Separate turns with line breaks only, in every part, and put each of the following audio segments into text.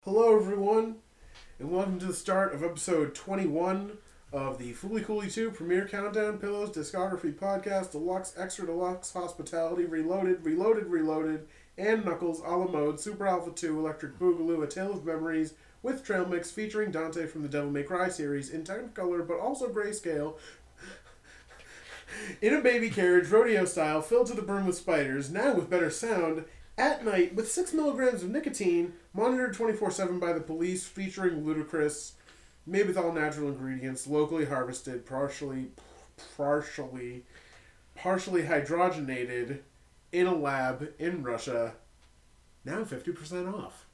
Hello everyone, and welcome to the start of episode 21 of the Fooly Cooly 2 Premiere Countdown Pillows Discography Podcast Deluxe Extra Deluxe Hospitality Reloaded, and Knuckles a la mode Super Alpha 2 Electric Boogaloo A Tale of Memories with Trail Mix featuring Dante from the Devil May Cry series in Technicolor but also grayscale in a baby carriage rodeo style filled to the brim with spiders, now with better sound, at night with 6 milligrams of nicotine, monitored 24/7 by the police, featuring Ludacris, made with all natural ingredients, locally harvested, partially hydrogenated, in a lab in Russia. Now 50% off,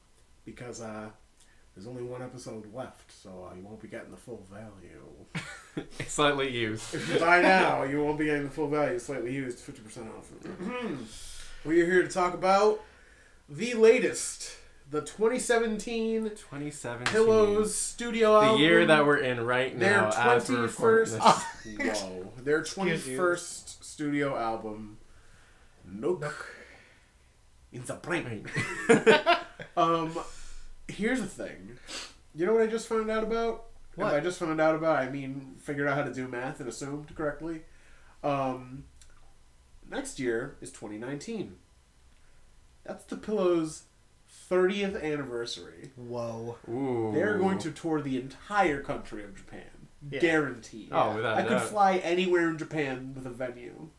because there's only one episode left, so you won't be getting the full value.
Slightly used.
If you buy now, you won't be getting the full value. Slightly used, 50% off. We are here to talk about the latest, the 2017 Pillows studio album.
The year that we're in right now.
Their 21st, their 21st studio album, Nook. In the brain. Here's the thing. You know what I just found out about?
What?
If I just found out about, I mean, figured out how to do math and assumed correctly. Next year is 2019. That's the Pillows' 30th anniversary.
Whoa.
Ooh.
They're going to tour the entire country of Japan.
Yeah.
Guaranteed.
Oh, without
I could
doubt.
fly anywhere in Japan with a venue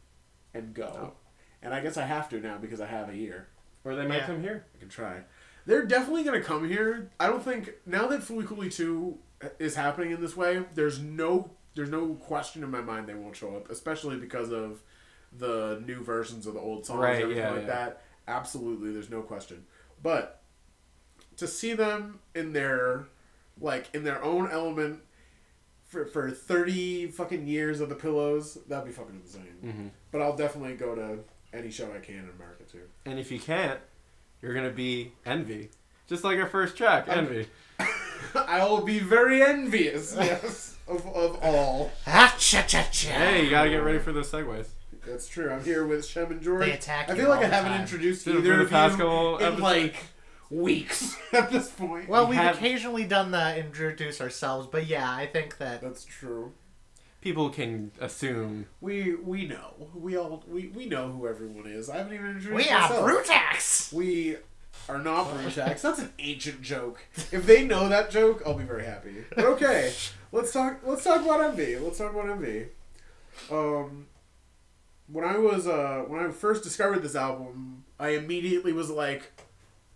and go.
Oh.
And I guess I have to now because I have a year.
Or they might come here.
I can try. They're definitely going to come here. I don't think, now that Fooly Cooly 2 is happening in this way, there's no question in my mind they won't show up, especially because of the new versions of the old songs and everything like that. Absolutely, there's no question. But to see them in their own element for 30 fucking years of the Pillows, that'd be fucking insane.
Mm-hmm.
But I'll definitely go to any show I can in America too.
And if you can't, you're going to be Envy. Just like our first track, Envy.
I will be very envious, yes, of all.
Hey, you got to get ready for those segues.
That's true. I'm here with Shem and George.
They attack
I
you
feel like
all
I
the
haven't
time.
introduced
For
either
the
of
past
you
couple
in
episodes.
like weeks at this point.
Well,
We
we've
have-
occasionally done the introduce ourselves, but yeah, I think that
That's true.
People can assume.
We know. We know who everyone is. I haven't even introduced
we are
myself.
Brutax.
We are not Brutax. That's an ancient joke. If they know that joke, I'll be very happy. But okay, let's talk about Envy. When I first discovered this album, I immediately was like,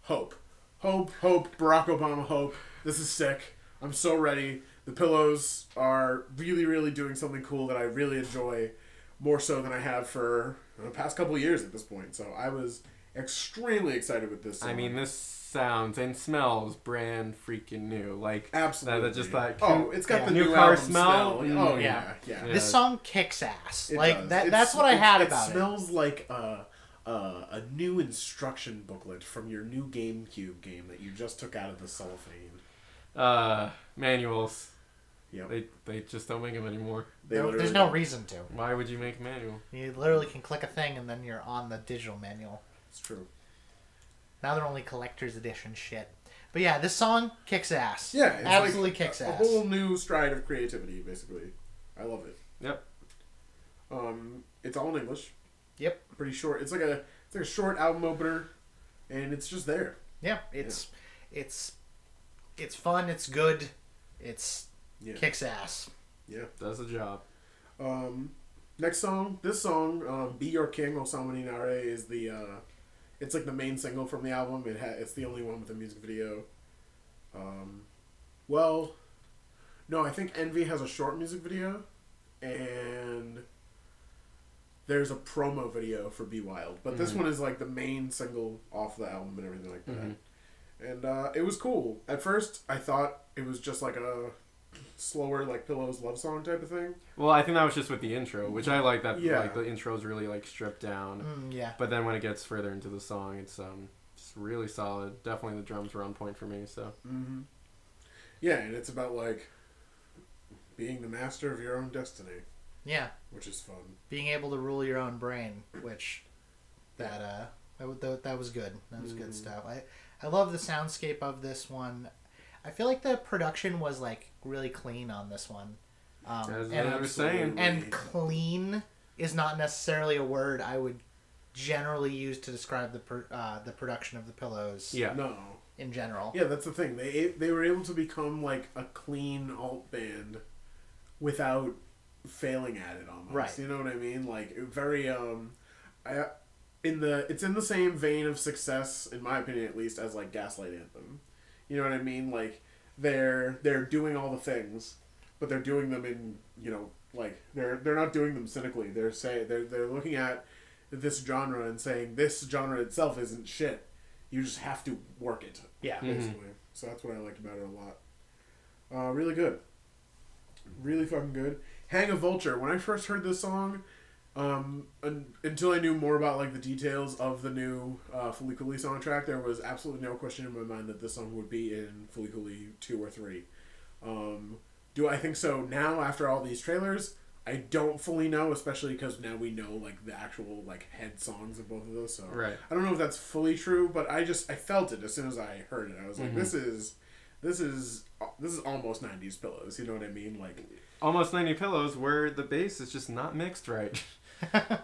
hope, Barack Obama, hope. This is sick. I'm so ready. The Pillows are really, really doing something cool that I really enjoy, more so than I have for the past couple of years at this point. So I was extremely excited with this song.
I mean, this sounds and smells brand freaking new. Like,
absolutely.
That just like,
it's got
yeah.
the
New
new
car
album
smell?
Oh
Yeah.
yeah.
This song kicks ass.
It
Like
does.
that's what I had about
it. It smells like a new instruction booklet from your new GameCube game that you just took out of the cellophane.
Manuals.
Yep.
They just don't make them anymore.
There's no reason to.
Why would you make a manual?
You literally can click a thing and then you're on the digital manual.
It's true.
Now they're only collector's edition shit. But yeah, this song kicks ass.
Yeah, it's
absolutely
like
kicks
a
ass.
whole new stride of creativity, basically. I love it.
Yep.
It's all in English.
Yep.
Pretty short. It's like a short album opener, and it's just there.
Yeah, it's fun. It's good. Kicks ass.
Yeah.
Does the job.
Next song, this song, "Be Your King" Osamani Nare is the it's like the main single from the album. It's the only one with a music video. Well, no, I think Envy has a short music video, and there's a promo video for Be Wild. But this one is like the main single off the album and everything like that. And it was cool. At first, I thought it was just like a slower, like Pillows love song type of thing.
Well, I think that was just with the intro, which I like that.
Yeah.
Like the intro's really like stripped down.
Yeah.
But then when it gets further into the song, it's just really solid. Definitely the drums were on point for me. So.
Mm-hmm. Yeah, and it's about like being the master of your own destiny.
Yeah.
Which is fun.
Being able to rule your own brain, which that was good. That was good stuff. I love the soundscape of this one. I feel like the production was like really clean on this one.
As
and
I was saying.
And clean is not necessarily a word I would generally use to describe the production of the Pillows.
Yeah.
No.
In general.
Yeah, that's the thing. They were able to become like a clean alt band without failing at it almost.
Right.
You know what I mean? Like very it's in the same vein of success, in my opinion at least, as like Gaslight Anthem. You know what I mean? Like they're doing all the things, but they're doing them in, you know, like they're not doing them cynically. They're looking at this genre and saying this genre itself isn't shit. You just have to work it.
Yeah.
Basically. Mm-hmm. So that's what I liked about it a lot. Really good. Really fucking good. Hang a Vulture. When I first heard this song, until I knew more about like the details of the new Fooly Cooly soundtrack, there was absolutely no question in my mind that this song would be in Fooly Cooly 2 or 3. Do I think so now after all these trailers? I don't fully know, especially because now we know like the actual like head songs of both of those. So
right.
I don't know if that's fully true, but I felt it as soon as I heard it. I was like, this is almost 90s Pillows. You know what I mean? Like
almost 90 Pillows, where the bass is just not mixed right.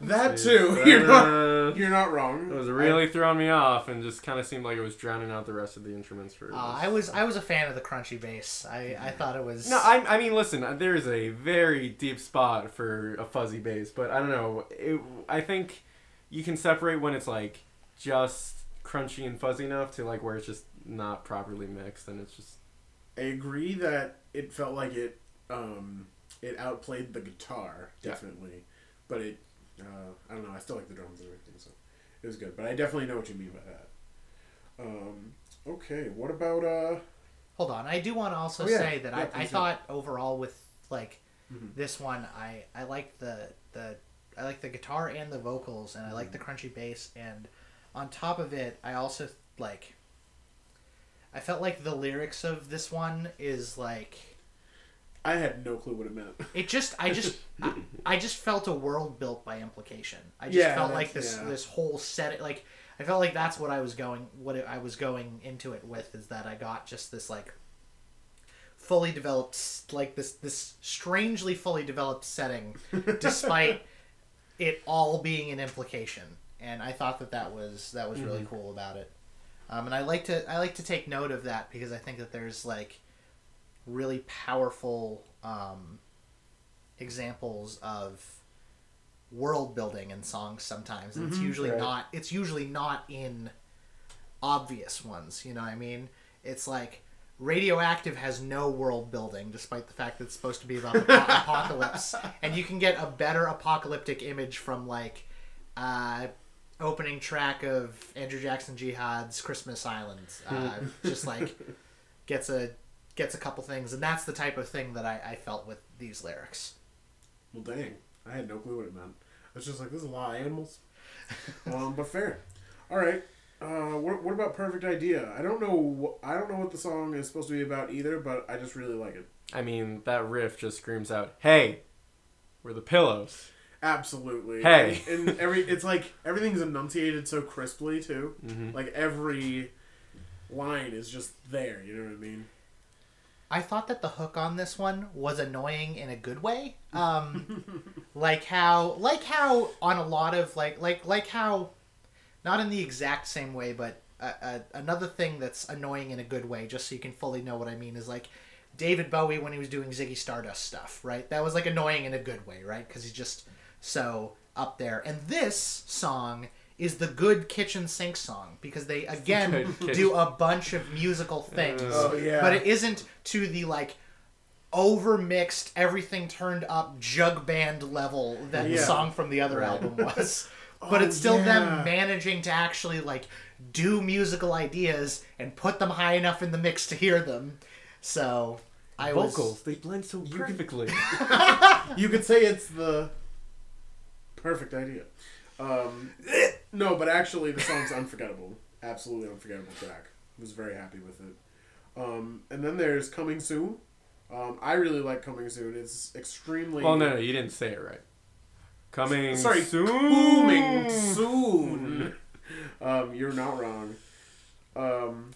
That too. You're not wrong.
It was really throwing me off, and just kind of seemed like it was drowning out the rest of the instruments. For
I was a fan of the crunchy bass. I thought it was.
No, I mean, listen. There is a very deep spot for a fuzzy bass, but I don't know. I think you can separate when it's like just crunchy and fuzzy enough to like where it's just not properly mixed, and it's just.
I agree that it felt like it outplayed the guitar definitely, but it. I don't know. I still like the drums and everything, so it was good. But I definitely know what you mean by that. Okay, what about
Hold on, I do want to also say that I thought overall with like this one, I like the guitar and the vocals, and I like the crunchy bass, and on top of it, I also like. I felt like the lyrics of this one is like.
I had no clue what it meant.
I just felt a world built by implication. I just felt like this whole set, like I felt like that's what I was going into it with, is that I got just this like fully developed, like this strangely fully developed setting, despite it all being an implication, and I thought that was really cool about it. And I like to take note of that because I think that there's like really powerful examples of world building in songs sometimes, and it's usually not in obvious ones. You know what I mean? It's like Radioactive has no world building, despite the fact that it's supposed to be about apocalypse, and you can get a better apocalyptic image from like opening track of Andrew Jackson Jihad's Christmas Island. Just like gets a couple things, and that's the type of thing that I felt with these lyrics.
Well, dang. I had no clue what it meant. It's just like, there's a lot of animals. But fair. Alright. What about Perfect Idea? I don't know what the song is supposed to be about either, but I just really like it.
I mean, that riff just screams out, "Hey, we're the Pillows."
Absolutely.
Hey.
And it's like everything's enunciated so crisply too. Like every line is just there, you know what I mean?
I thought that the hook on this one was annoying in a good way. Like how on a lot of like how, not in the exact same way, but another thing that's annoying in a good way, just so you can fully know what I mean, is like David Bowie when he was doing Ziggy Stardust stuff, right? That was like annoying in a good way, right? Because he's just so up there. And this song is the good kitchen sink song, because they again do a bunch of musical things. But it isn't to the like over-mixed, everything turned up jug band level that the song from the other album was. But it's still them managing to actually like do musical ideas and put them high enough in the mix to hear them. So
vocals, they blend so perfectly.
You could say it's the perfect idea. No, but actually the song's unforgettable. Absolutely unforgettable track. I was very happy with it. And then there's Coming Soon. I really like Coming Soon. It's extremely...
Well, no, you didn't say it right. Coming soon.
Coming soon. You're not wrong. It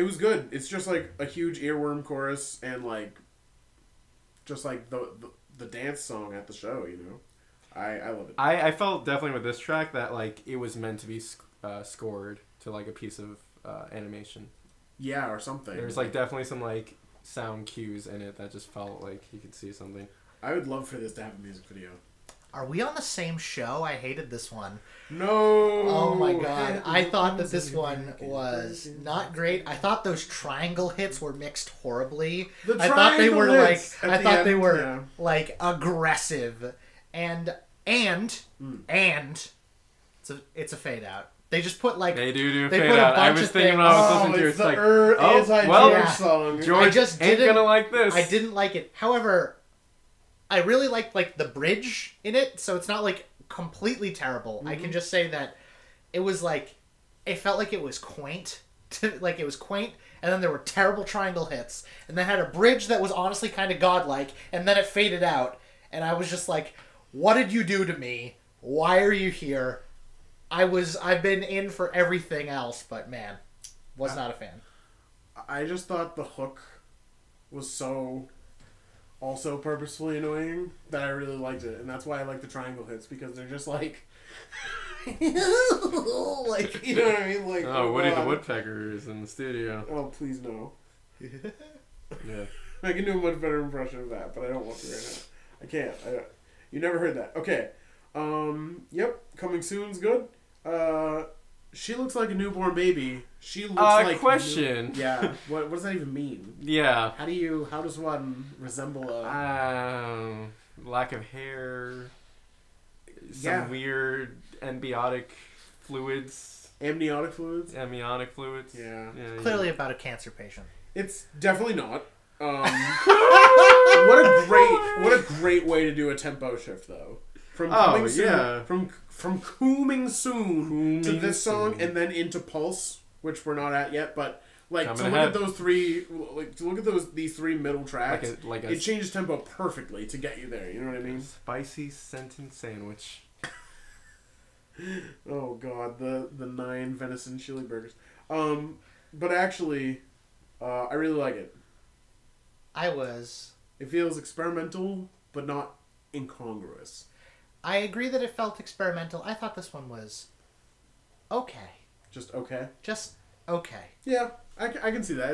was good. It's just like a huge earworm chorus and like just like the dance song at the show, you know. I love it.
I felt definitely with this track that like it was meant to be scored to like a piece of animation.
Yeah, or something.
There's like definitely some like sound cues in it that just felt like you could see something.
I would love for this to have a music video.
Are we on the same show? I hated this one.
No.
Oh my god. I thought that this one was not great. I thought those triangle hits were mixed horribly. I thought they were like aggressive. And it's a fade out. They just put like
they do
they
fade
put a
out. I
bunch
was
of
thinking
things.
when I was listening to it, it's like
George song.
George
I just
ain't
didn't,
gonna like this.
I didn't like it. However, I really liked like the bridge in it, so it's not like completely terrible. I can just say that it was like it felt like it was quaint. Like it was quaint, and then there were terrible triangle hits, and then had a bridge that was honestly kind of godlike, and then it faded out, and I was just like, what did you do to me? Why are you here? I've been in for everything else, but man, was not a fan.
I just thought the hook was so also purposefully annoying that I really liked it, and that's why I like the triangle hits, because they're just like like, you know what I mean? Like,
oh, Woody the Woodpecker is in the studio.
Oh, please no.
Yeah.
I can do a much better impression of that, but I don't want to right now. I can't. You never heard that. Okay. Yep. Coming soon's good. She looks like a newborn baby. She looks like
question.
Yeah. What does that even mean?
Yeah.
How does one resemble a
lack of hair, some weird amniotic fluids.
Amniotic fluids?
Amniotic fluids.
Yeah.
Clearly about a cancer patient.
It's definitely not. What a great way to do a tempo shift though. From coming soon, from Cooming Soon to this song, and then into Pulse, which we're not at yet, but like to look at those three, these three middle tracks, it changes tempo perfectly to get you there. You know what I mean?
Spicy sentence sandwich.
Oh god, the 9 venison chili burgers. But actually, I really like it. It feels experimental, but not incongruous.
I agree that it felt experimental. I thought this one was okay.
Just okay?
Just okay.
Yeah, I can see that.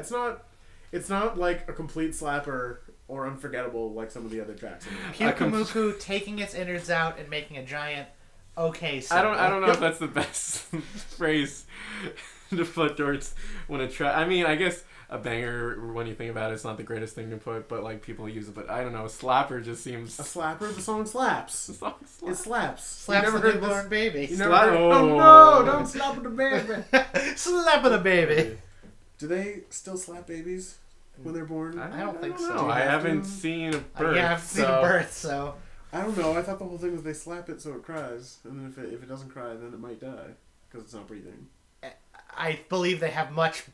It's not like a complete slapper or unforgettable like some of the other tracks.
Pyukumuku taking its innards out and making a giant okay symbol.
I don't know if that's the best phrase to put towards when a track. I mean, I guess a banger, when you think about it, it's not the greatest thing to put, but like people use it. But I don't know, slapper just seems
a slapper. The song slaps.
The song slaps.
It slaps.
Slaps the newborn baby.
You never heard, oh no! Don't slap the baby.
Slap the baby.
Do they still slap babies when they're born?
I don't think so.
I haven't seen a birth.
Yeah, I've seen a birth, so
I don't know. I thought the whole thing was they slap it so it cries, and then if it doesn't cry, then it might die because it's not breathing.
I believe they have much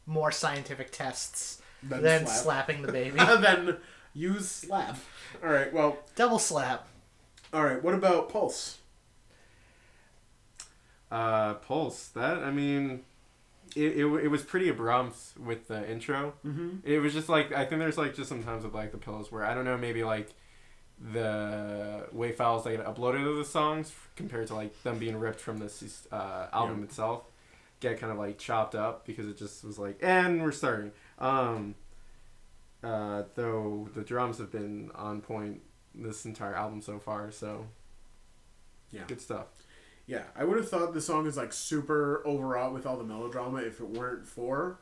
more scientific tests than slapping the baby.
Then use slap. All right. Well.
Double slap.
All right. What about Pulse?
Pulse. That, I mean, it was pretty abrupt with the intro. Mm-hmm. It was just like, I think there's like just sometimes with like the pillows where, I don't know, maybe like the WAV files they get uploaded to the songs compared to like them being ripped from this album itself get kind of like chopped up because it just was like, and we're starting. Though the drums have been on point this entire album so far, so yeah, good stuff.
Yeah, I would have thought the song is like super overwrought with all the melodrama if it weren't for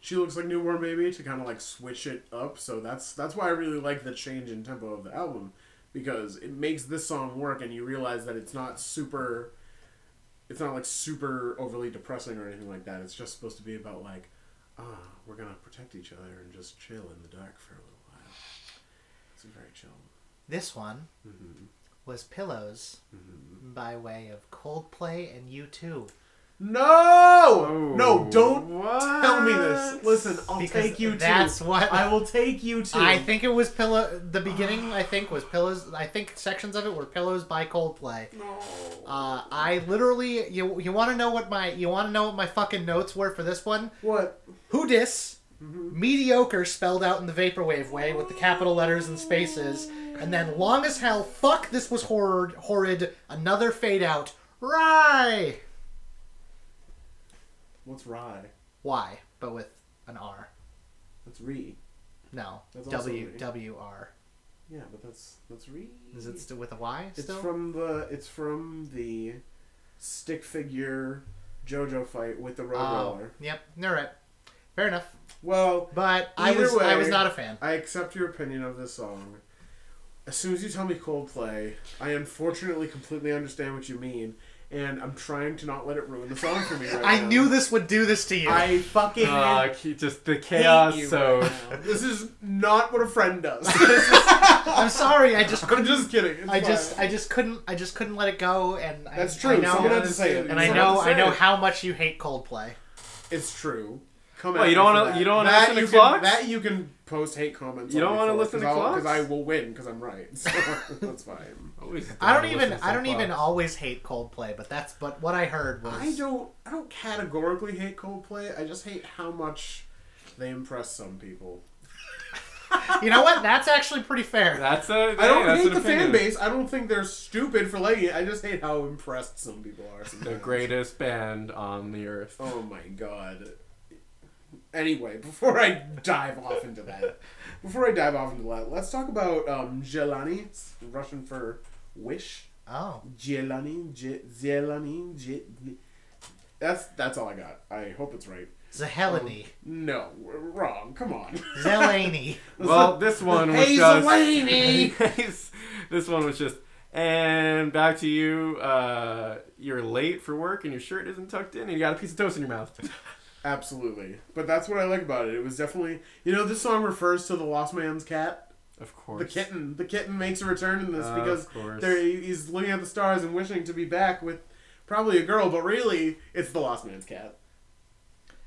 She Looks Like Newborn Baby to kind of like switch it up. So that's why I really like the change in tempo of the album, because it makes this song work and you realize that it's not like super overly depressing or anything like that. It's just supposed to be about like, we're gonna protect each other and just chill in the dark for a little while. It's very chill.
This one was Pillows by way of Coldplay and U2.
No! No, don't
What?
tell me this. Listen, I'll
Because
take you to.
that's what
I will take you to.
I think it was Pillow. The beginning, I think, was Pillows. I think sections of it were Pillows by Coldplay.
No.
I literally, you want to know what my fucking notes were for this one?
What?
Who dis? Mediocre spelled out in the vaporwave way with the capital letters and spaces, and then long as hell. Fuck, this was horrid. Another fade out. Rye.
What's rye?
Y, but with an R.
That's re.
No.
That's also
W
re.
W R.
Yeah, but that's re.
Is it still with a Y? Still?
It's from the stick figure JoJo fight with the Roadrunner.
Yep. All right. Fair enough.
Well,
But I
either way,
was not a fan.
I accept your opinion of this song. As soon as you tell me Coldplay, I unfortunately completely understand what you mean, and I'm trying to not let it ruin the song for me right now.
I knew this would do this to you.
I fucking
Just the chaos.
hate you
So
right now. This is not what a friend does.
I'm sorry. I just
I'm
couldn't.
just kidding. It's
I
fine.
just couldn't let it go. And
That's
I
true.
know,
Someone had to say it.
and I know how much you hate Coldplay.
It's true. Come
Well,
at
you
me
don't
for
wanna-
that.
you don't wanna
That
listen to
you can-
Clocks?
That you can post hate comments.
You don't
want to
listen to Clocks?
because I will win because I'm right. So that's fine.
I don't even always hate Coldplay, but what I heard was
I don't categorically hate Coldplay. I just hate how much they impress some people.
You know what? That's actually pretty fair.
That's
I don't
that's
hate
an
the fan
opinion.
base. I don't think they're stupid for liking it. I just hate how impressed some people are.
The
Sometimes.
greatest band on the earth.
Oh my god. Anyway, before I dive off into that, let's talk about Jelani. It's Russian for wish.
Oh.
Jelani. That's all I got. I hope it's right.
Zahelany.
No, we're wrong. Come on.
Zelany.
Well, this one was
Hey,
just.
Zelany!
This one was just. And back to you. You're late for work and your shirt isn't tucked in and you got a piece of toast in your mouth.
Absolutely. But that's what I like about it. It was definitely... this song refers to the lost man's cat.
Of course.
The kitten. The kitten makes a return in this because
of course.
he's looking at the stars and wishing to be back with probably a girl, but really, it's the lost man's cat.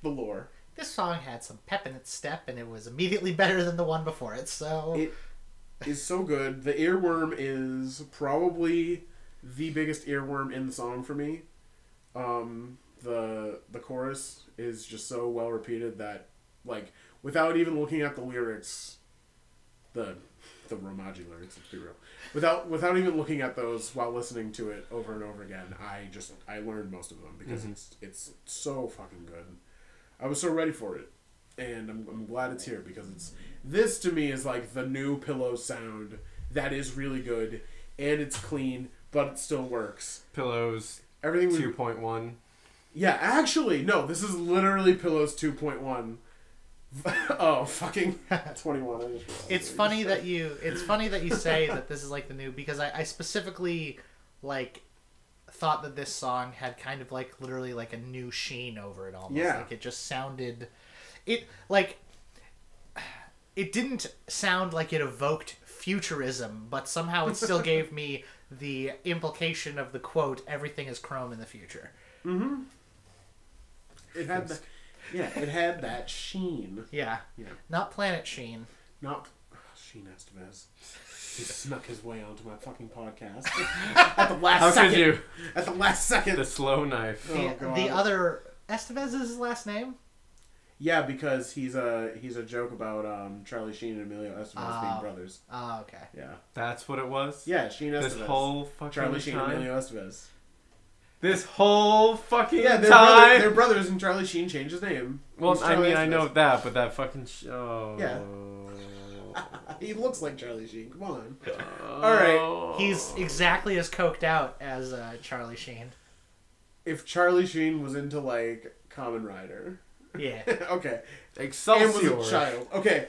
The lore.
This song had some pep in its step, and it was immediately better than the one before it. So
It is so good. The earworm is probably the biggest earworm in the song for me. The chorus is just so well repeated that, like, without even looking at the lyrics, the Romaji lyrics, let's be real. Without even looking at those while listening to it over and over again, I learned most of them because it's so fucking good. I was so ready for it, and I'm glad it's here because this to me is like the new Pillows sound that is really good and it's clean, but it still works.
Pillows.
Everything
2.1.
Yeah, actually, no. This is literally Pillows 2.1. Oh, fucking 21. I just
it's funny that you say that this is like the new, because I specifically like thought that this song had kind of like literally like a new sheen over it almost.
Yeah.
Like it just sounded it didn't sound like it evoked futurism, but somehow it still gave me the implication of the quote, everything is chrome in the future.
Mm-hmm. It had that sheen.
Yeah.
Yeah.
Not Planet Sheen.
Not Sheen Estevez. He snuck his way onto my fucking podcast at the last
How
second.
could you?
At the last second.
The slow knife.
Oh, God.
The other Estevez is his last name?
Yeah, because he's a joke about Charlie Sheen and Emilio Estevez being brothers.
Oh, okay.
Yeah.
That's what it was?
Yeah, Sheen Estevez.
This whole fucking
Charlie Sheen and
time?
Emilio Estevez.
This whole fucking
Yeah,
time?
they're brothers, and Charlie Sheen changed his name.
Well,
He's
I
Charlie
mean, I
Estevez.
know that, but that fucking show.
Yeah. He looks like Charlie Sheen. Come on.
All
right.
He's exactly as coked out as Charlie Sheen.
If Charlie Sheen was into, like, Kamen Rider.
Yeah.
Okay.
Excelsior.
And was a child. Okay.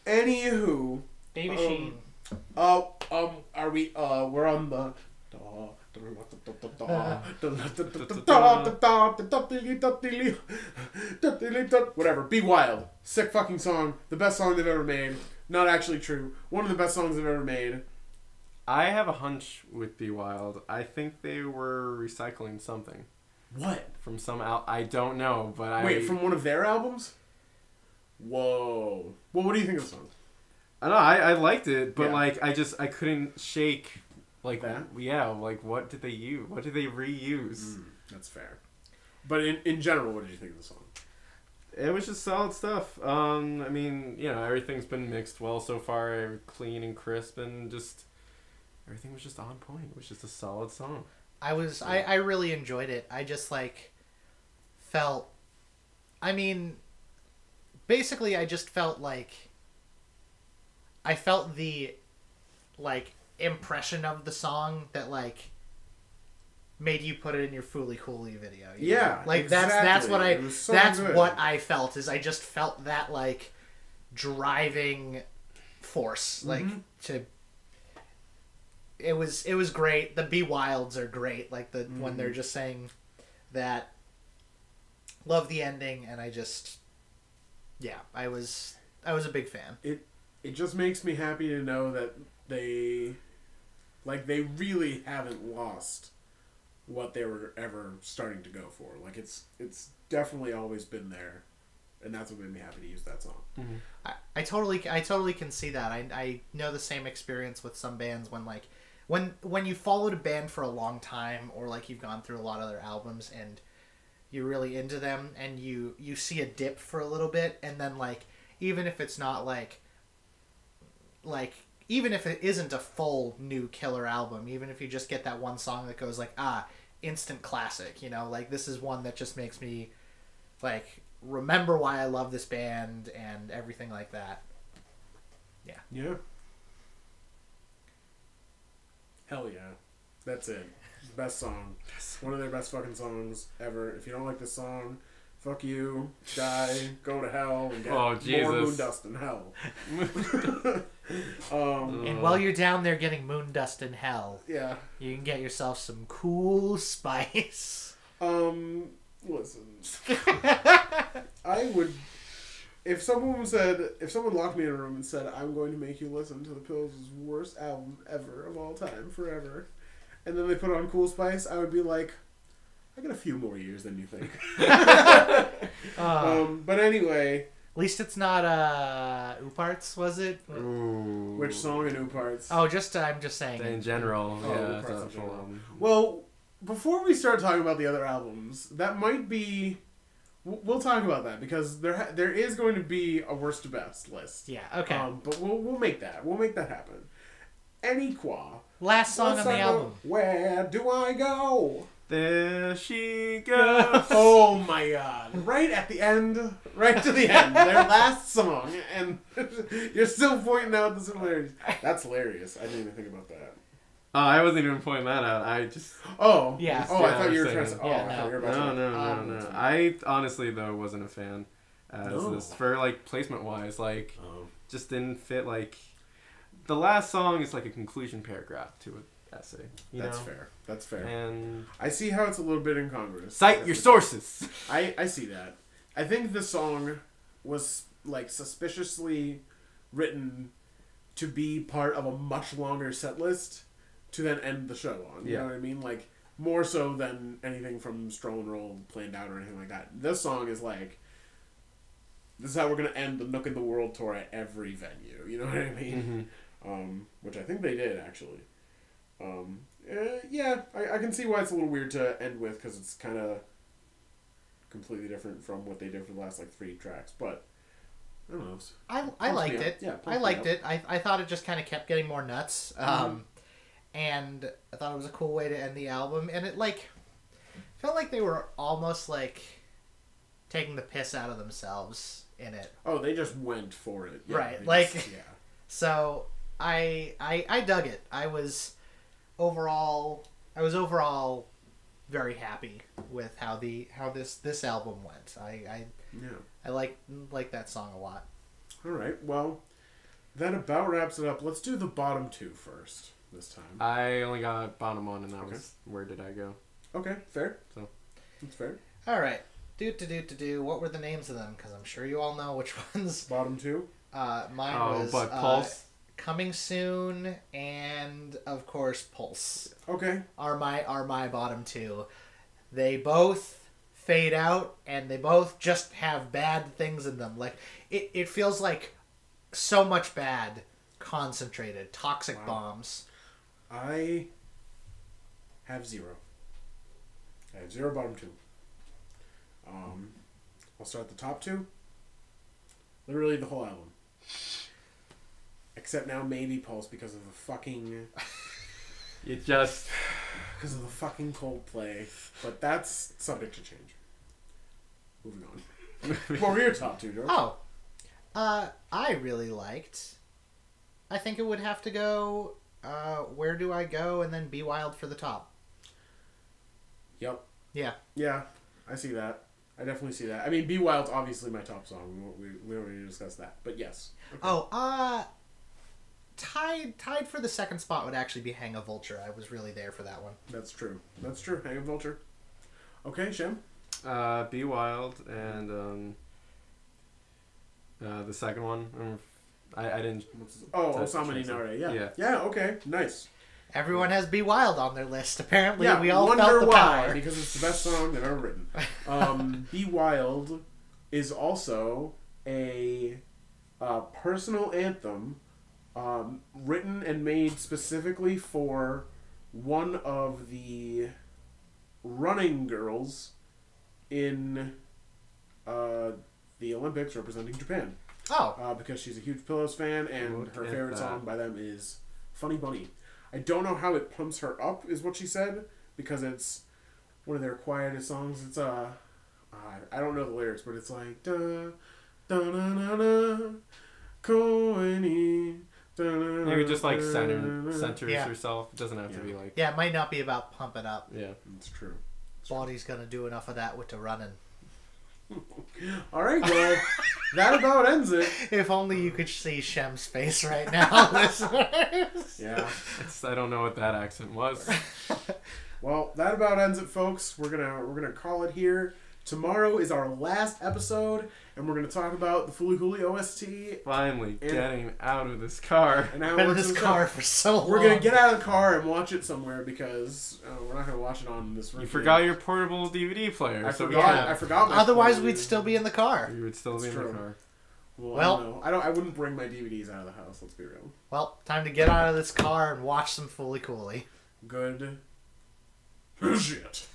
Anywho.
Baby Sheen.
Are we, we're on the... Whatever. Be Wild. Sick fucking song. The best song they've ever made. Not actually true. One of the best songs they've ever made.
I have a hunch with Be Wild. I think they were recycling something.
What?
From some I don't know, but
Wait, from one of their albums? Whoa. Well, what do you think of the song?
I don't know, I liked it, but
Yeah.
like I couldn't shake like
That?
yeah, like what did they use? What did they reuse?
That's fair. But in general, what did you think of the song?
It was just solid stuff. I mean, you know, everything's been mixed well so far, clean and crisp, and just everything was just on point. It was just a solid song.
I really enjoyed it. I just like felt, I mean, basically I just felt like I felt the like impression of the song that like made you put it in your Fooly Cooly video. You know?
Yeah,
like
exactly.
that's what
It was so
that's
good.
what I felt is I just felt that like driving force like to. It was great. The Be Wilds are great. Like the when they're just saying that love the ending, and I just I was a big fan.
It just makes me happy to know that they really haven't lost what they were ever starting to go for. Like it's definitely always been there, and that's what made me happy to use that song.
I totally can see that. I know the same experience with some bands when like when you followed a band for a long time, or like you've gone through a lot of their albums and you're really into them, and you see a dip for a little bit, and then like even if it's not like even if it isn't a full new killer album, even if you just get that one song that goes like instant classic, you know, like this is one that just makes me like remember why I love this band and everything like that.
Yeah. Hell yeah. That's it. Best song. One of their best fucking songs ever. If you don't like this song, fuck you, die, go to hell, and get more moon dust in hell.
And while you're down there getting moon dust in hell,
yeah,
you can get yourself some cool spice.
Listen. I would... If someone locked me in a room and said, I'm going to make you listen to the Pills' worst album ever of all time, forever, and then they put on Cool Spice, I would be like, I got a few more years than you think. But anyway...
At least it's not Uparts, was it?
Ooh.
Which song in Uparts?
Oh, I'm just saying.
In general,
Oh,
yeah.
Uparts in general.
Full
Well, before we start talking about the other albums, that might be... We'll talk about that, because there is going to be a worst to best list.
Yeah, okay.
But we'll make that. We'll make that happen. Aniqua.
Last song on the album.
Where do I go?
There she goes.
Oh my god. Right at the end. Right to the end. Their last song. And you're still pointing out the similarities. That's hilarious. I didn't even think about that.
I wasn't even pointing that out. I just...
Oh.
Yeah.
Oh, I thought you were
saying-
trying to... Oh,
Yeah,
I thought you were about to...
No. I honestly, though, wasn't a fan.
No.
This, for, like, placement-wise, like,
Oh.
just didn't fit, like... The last song is, like, a conclusion paragraph to an essay.
That's fair. That's fair.
And...
I see how it's a little bit incongruous.
Cite your sources!
I see that. I think the song was, like, suspiciously written to be part of a much longer set list to then end the show on. You know what I mean? Like, more so than anything from Stroll and Roll planned out or anything like that. This song is like, this is how we're going to end the Nook in the World tour at every venue. You know what I mean? Which I think they did, actually. Yeah, I can see why it's a little weird to end with, because it's kind of completely different from what they did for the last, like, 3 tracks. But, I don't know.
I liked it.
Yeah,
I liked it. I thought it just kind of kept getting more nuts. And I thought it was a cool way to end the album. And it, like, felt like they were almost, like, taking the piss out of themselves in it.
Oh, they just went for it. Yeah,
Right,
they
like...
just- yeah.
So, I dug it. I was overall very happy with how this album went. I like that song a lot.
All right. Well, that about wraps it up. Let's do the bottom 2 first this time.
I only got bottom 1, and that was Where Did I Go?
Okay, fair.
So
that's fair.
All right. What were the names of them? Because I'm sure you all know which ones.
Bottom 2.
Mine was
Pulse.
Coming Soon, and of course Pulse.
Okay.
Are my bottom 2. They both fade out, and they both just have bad things in them. Like, it feels like so much bad concentrated. Toxic bombs.
I have 0. I have 0 bottom 2. I'll start the top 2. Literally the whole album. Except now maybe Pulse because of the fucking... because of the fucking Coldplay. But that's subject to change. Moving on. What were your top 2, George?
Oh. I really liked... I think it would have to go... Where Do I Go? And then Be Wild for the top.
Yep.
Yeah.
Yeah, I see that. I definitely see that. I mean, Be Wild's obviously my top song. We already discussed that. But yes. Okay.
Oh, tied for the second spot would actually be Hang a Vulture. I was really there for that one.
That's true. That's true. Hang a Vulture. Okay, Shem?
Be Wild and the second one. I didn't...
Osama Ninare. Yeah. Yeah, okay. Nice.
Everyone has Be Wild on their list. Apparently,
yeah,
we all
wonder
felt the
why,
power.
because it's the best song they've ever written. Be Wild is also a personal anthem written and made specifically for one of the running girls in the Olympics representing Japan.
Oh.
Because she's a huge Pillows fan, and her favorite song by them is Funny Bunny. I don't know how it pumps her up, is what she said, because it's one of their quietest songs. It's I don't know the lyrics, but it's like da da na na na Koeni.
Maybe just like centers herself. It doesn't have to be like...
Yeah, it might not be about pumping up.
Yeah,
that's true.
Body's gonna do enough of that with the running.
All right, well, that about ends it.
If only you could see Shem's face right now, listeners.
Yeah.
I don't know what that accent was.
Well, that about ends it, folks. We're gonna call it here. Tomorrow is our last episode, and we're gonna talk about the Fooly Cooly OST.
Finally getting out of this car.
And now
been in this car for so long.
We're gonna get out of the car and watch it somewhere because we're not gonna watch it on this.
You forgot your portable DVD player.
I forgot. My
Otherwise, we'd still be in the car.
You would still be in the car.
Well, I wouldn't bring my DVDs out of the house. Let's be real.
Well, time to get out of this car and watch some Fooly Cooly.
Good shit.